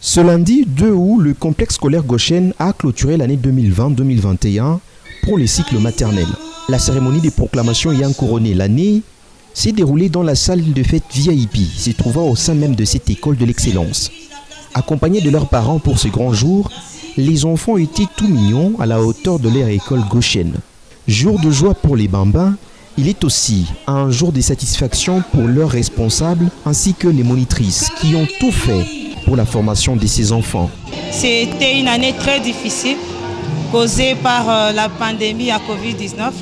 Ce lundi 2 août, le complexe scolaire Goshen a clôturé l'année 2020-2021 pour les cycles maternels. La cérémonie de proclamation ayant couronné l'année s'est déroulée dans la salle de fête VIP, se trouvant au sein même de cette école de l'excellence. Accompagnés de leurs parents pour ce grand jour, les enfants étaient tout mignons à la hauteur de leur école Goshen. Jour de joie pour les bambins, il est aussi un jour de satisfaction pour leurs responsables ainsi que les monitrices qui ont tout fait pour la formation de ces enfants. C'était une année très difficile causée par la pandémie à Covid-19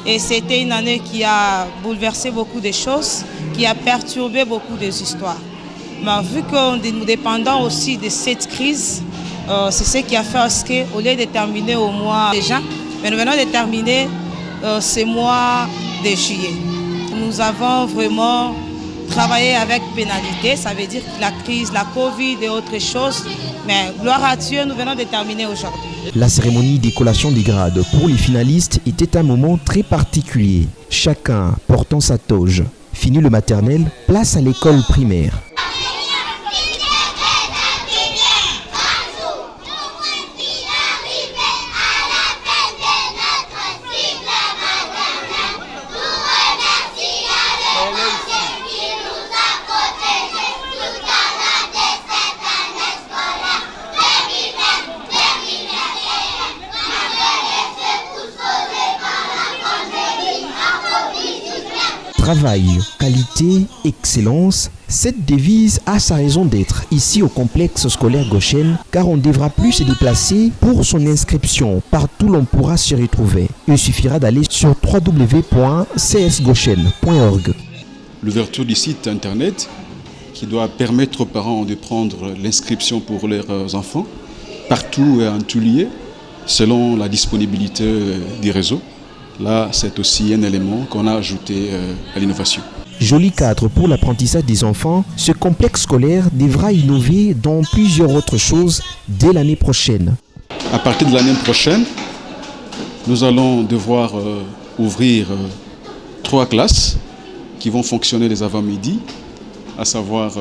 et c'était une année qui a bouleversé beaucoup de choses, qui a perturbé beaucoup des histoires. Mais vu que nous dépendons aussi de cette crise, c'est ce qui a fait qu'au lieu de terminer au mois de juin, mais nous venons de terminer ce mois de juillet. Nous avons vraiment travaillé avec pénalité, ça veut dire que la crise, la Covid et autres choses, mais gloire à Dieu, nous venons de terminer aujourd'hui. La cérémonie des collations des grades pour les finalistes était un moment très particulier, chacun portant sa toge. Fini le maternel, place à l'école primaire. Travail, qualité, excellence, cette devise a sa raison d'être ici au complexe scolaire Goshen car on ne devra plus se déplacer pour son inscription. Partout l'on pourra s'y retrouver. Il suffira d'aller sur www.csgoshen.org. L'ouverture du site internet qui doit permettre aux parents de prendre l'inscription pour leurs enfants partout et en tout lieu selon la disponibilité des réseaux. Là, c'est aussi un élément qu'on a ajouté à l'innovation. Joli cadre pour l'apprentissage des enfants, ce complexe scolaire devra innover dans plusieurs autres choses dès l'année prochaine. À partir de l'année prochaine, nous allons devoir ouvrir 3 classes qui vont fonctionner les avant-midi, à savoir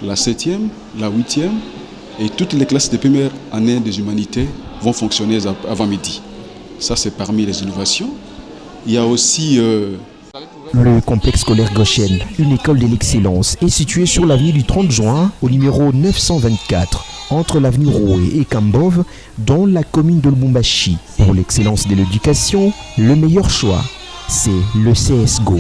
la 7e, la 8e et toutes les classes de première année des humanités vont fonctionner avant-midi. Ça, c'est parmi les innovations. Il y a aussi... Le complexe scolaire Goshen, une école de l'excellence, est située sur l'avenue du 30 juin, au numéro 924, entre l'avenue Roué et Kambov, dans la commune de Lubumbashi. Pour l'excellence de l'éducation, le meilleur choix, c'est le CSGO.